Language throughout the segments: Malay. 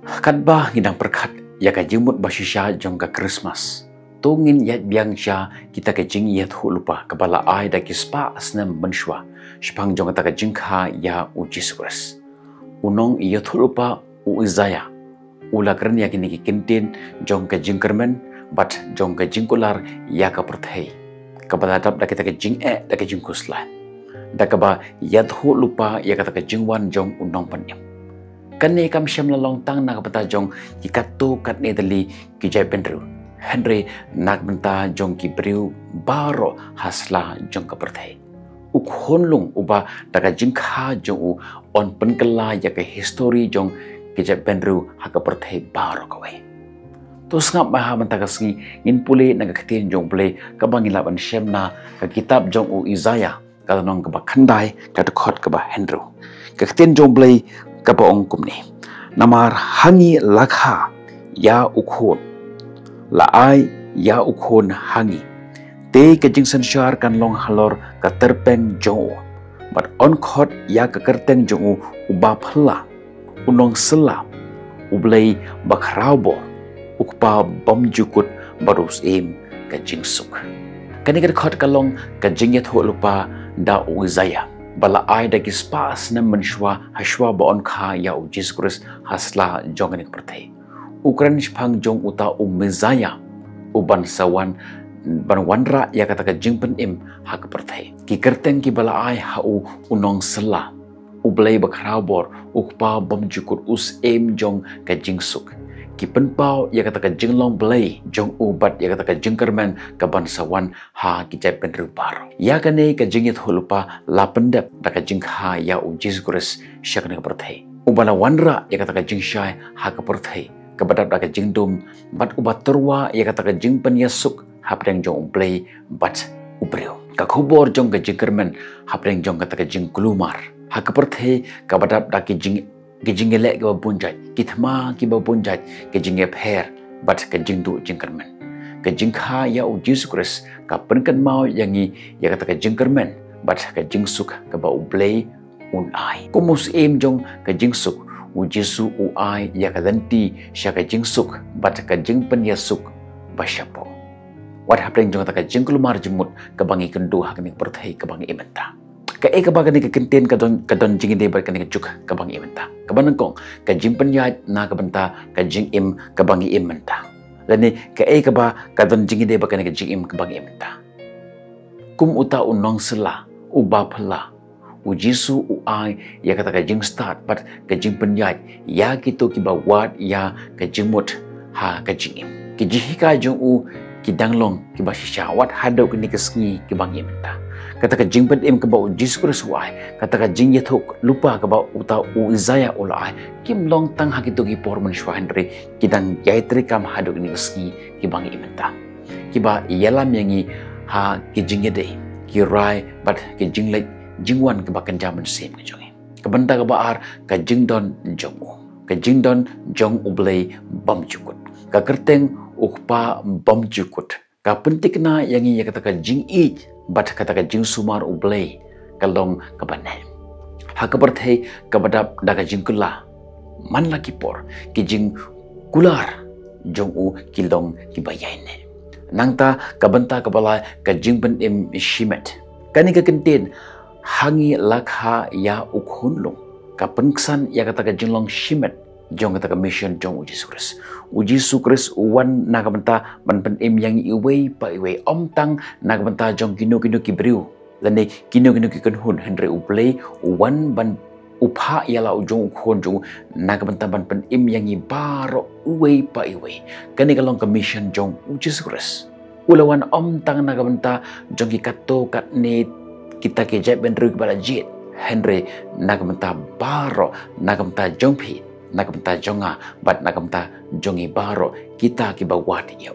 Kadba ngidang perkat ya ka jimut basisya jong ka Christmas. Tungin yat biang sya kita ka jing yat hu lupa kabala ai da kispa asnam menshwa. Shpang jong ta ka jingkha ya u Jesus. Unong yat hu lupa u Isaiah. Ula keren ya kini kintin jong ka jingkermen bat jong ka jingkular ya ka perthei. Kabala dap da kita ka jing da ka jingkuslan. Da kaba yat hu lupa ya kata ka jingwan jong unong panyam. Kani kam syam lalong tang nak benta jong ki katu kat ne dali ki jai pendru Henry nak benta jong ki briu baro hasla jong ka perthai uk honlung uba daga jingkha jong u on penkela ya ke history jong ki jai pendru ha ka perthai baro ka we to ngap maha benta ka singi in pule naga ktin jong pule ka bangila ban syam na ka kitab jong u Isaiah ka nong ka ba khandai ka khot ka ba Henry ka ktin jong pule kapaong kumni namar hangi lakha ya ukhon laai ya ukhon hangi te ke jingsan syar kan long halor ka terpeng jo but on khot ya ka kerteng jo uba phla unong sela ublei bakhraubo ukpa bom jukut barus im ka jingsuk kani ka khot ka long ka jinget ho lupa da Isaiah bala ai da kispas na menshwa hashwa baon kha ya u Jesus Christ hasla jonganik perthai ukran shphang jong uta Messiah uban sawan ban wanra ya kata ka jingpen im ha ka perthai ki kerteng ki bala ai ha u unong sela ublei bakhrau bor ukpa bom jukur us em jong ka jingsuk ki penpau ya kata ka jinglong blei jong ubat ya kata ka jingkerman ka ban sawan ha ki jai penru bar ya kane ka jingit hulupa la pendap da ka jingha ya u Jesus Christ syakne ka perthai ubala wanra ya kata ka jingshai ha ka perthai ka badap da ka jingdum bat ubat terwa ya kata ka jingpen yasuk hapdeng jong blei bat ubreu ka khubor jong ka jingkerman hapdeng jong kata ka jingkulumar ha ka perthai ka badap da ki jing gelek ke bunjat kitma ki bunjat ke jinge pher bat ke jingdu jingkermen ke jingkha ya u Jesus Christ ka penkan mau yangi ya kata ke jingkermen bat ke jingsuk ke ba ublei un ai kumus em jong ke jingsuk u Jesu u ai ya ka danti sya ke jingsuk bat ke jingpen yasuk basyapo what happening jong kata ke jingkulumar jemut ke bangi kendu hakni perthai ke bangi imenta ka e ka ba kani ka kinten ka don jing de ba kani ka juk ka bangi imenta ka banangkong ka jing penyat na ka benta ka jing im ka bangi imenta lani ka e ka ba ka don jing de ba kani ka jing im ka bangi imenta kum uta unong sela uba phla u Jesu u ai ya kata ka jing start but ka jing penyat ya kitu ki ba wat ya ka jingmut ha ka jing im ki jihika jong u ki danglong ki ba syawat hado kini ka sngi ki bangi imenta kata ka jingpen im ka ba Jesus Christ wai kata ka jing yathuk lupa ka ba uta u Isaiah ulai kim long tang hakitu ki por man shwa Henry kidang yaitri kam hadu ni ski ki bangi imenta ki ba yalam yangi ha ki jing yade ki rai but ki jing lek jingwan ka ba kan jaman sim ka jongi ka benda ka ba ar ka jing don jong ka jing don jong ublei bam jukut ka kerteng ukpa bam jukut ka pentikna yangi ya kata ka jing i bat kata ka jing sumar ublei kalong ka banai ha ka perthai ka badap daga jing kula man lagi por ki jing kular jong u kilong ki bayaine nangta ka benta ka bala ka jing ben im shimet kani ka kentin hangi lakha ya ukhunlung ka penksan ya kata ka jinglong shimet jong kata ka mission jong uji sukris wan na ka benta ban pen im yang iwei pa iwei om tang na ka benta jong kino ki briu lane kino ki kanhun Henry uplay wan ban upha yala ujong ukhon jong na ka benta ban pen im yang i baro uwei pa iwei kani ka long ka mission jong uji sukris ulawan om tang na ka benta jong ki kato kat ne kita ke jeb ben ru bala jit Henry na ka benta baro na ka benta jong phi nakamta jonga bat nakamta jongi baro kita ki bawat ya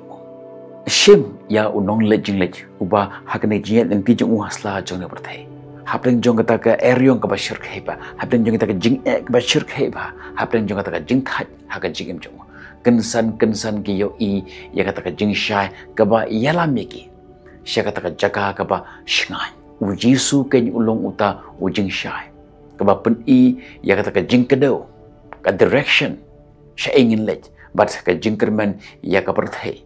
shim ya unong lejing uba hakne jiat ng ki jong hasla jong perthai hapeng jong kata ka eryong ka bashir khaiba hapeng jong kata ka jing ka bashir khaiba hapeng jong kata ka jing khat ha ka jing jong kensan ki yo i ya kata ka jing shai ka ba yalam ki sya kata ka jaga ka ba shngai u Jesu ken ulong uta u jing shai ka ba pen i ya kata ka jing kedo ka direction Sya ingin lej, bat ka jingkermen ya ka perthei.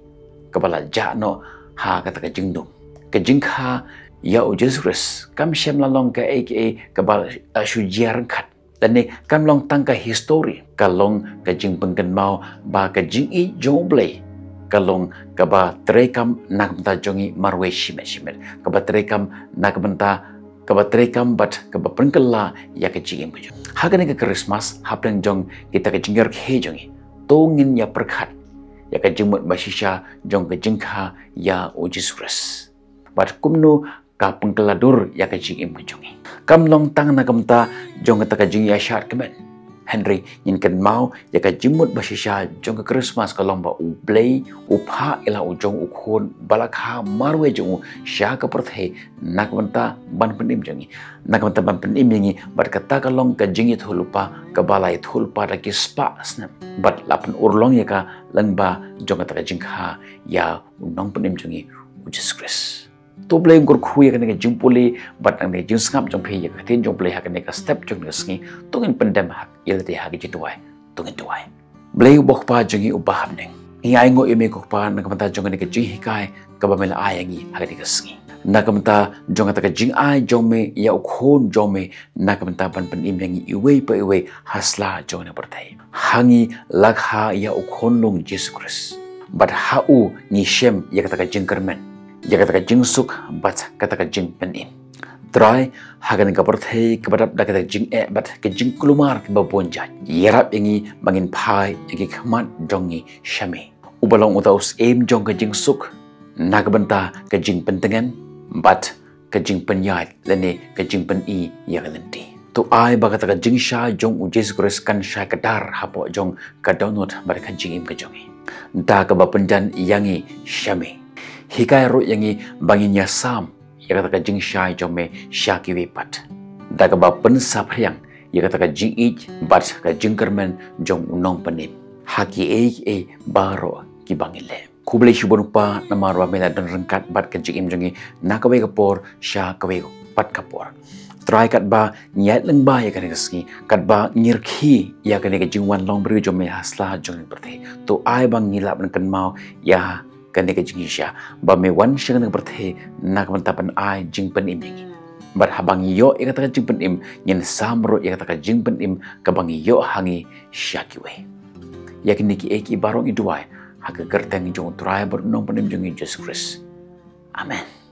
Kabala jano ha kata ka jingdum. Ka jingkha ya u Jesus kam syam lalong ka aka kabal syujiar kat. Dan ni kam long tang ka history kalong ka jing pengken mau ba ka jing i joble. Kalong kaba terekam nak benta jongi marwe shimet kaba terekam nak benta kaba terekam bat kaba pengkela ya ka jing imbu. Hagan ka Christmas hapeng jong kita ka jinggar ke jongi. Tongin ya perkat ya ka jingmut basisha jong ka jingkha ya u Jesus. Bat kumno ka pengkeladur ya ka jing imbu jongi. Kam long tang nak benta jong ka jing ya syar kemen. Henry nyinkan mau ya ka jimut basisha jong ka Christmas kalong ba ublay upha ila ujong ukhon balakha marwe jong sya ka perthe nak benta ban penim jongi nak benta ban penim ngi bat kata kalong ka jingit hulupa ka balai thulpa da kispa snam bat lapan urlong ya ka langba jong ka jingkha ya unong penim jongi Jesus Christ. Tu boleh ngor khuya kan dengan jumpuli, bat ang dengan jungskap jong phi ka tin jong boleh hak dengan step jong ngesngi, tungin pendam hak il ti hak ji tuai, tungin tuai. Boleh ubah pa jongi ubah neng. Ngai ngo ime ko pa nak mata jong dengan ji hikai ka ba mela ayangi hak di kesngi. Nak mata jong ta jing ai jong me ya ukhon jong me nak mata pan pen im yangi iwe pa iwe hasla jong na pertai. Hangi lakha ya ukhon long Jesus Christ. Bat hau ni shem ya kata jingkermen. Ya kata jingsuk bat kata jing penim. Try hagan ka perthei kepadap da kata jing bat ke jing kulumar ke babonja. Yerap ingi bangin pai igi khmat jongi syami. Ubalong utaus em jong ka jingsuk nak benta ke jing pentengan bat ke jing penyat lene ke jing pen i ya lenti. Tu ai ba kata jing sha jong u Jesus Christ kan sha kadar hapo jong ka download bar kan jing im ka jongi. Da ka ba penjan yangi syami. Hikai ro yangi banginya sam ya kata jing syai jome syaki wipat daga ba pensap yang ya kata jing ij bat ka jingkermen jong unong penim haki baro ki bangile kuble shubon pa namarwa mela dan rengkat bat ka jing im jongi nakawe kapor sya kawe pat kapor try kat ba nyat leng ba ya kan keski kat ba ngirki ya kan ke jingwan long beri jome hasla jong berthe to ai bang ngilap kan mau ya kan ke jingisha ba me wan syang nang berthe nak mentapan ai jing pen im ngi bar habang yo ya kata jing pen im nyen samro ya kata jing pen im ka bang yo hangi syakiwe yakin ki eki barong iduai hak gerteng jong try bernong pen im jong Jesus Christ amen.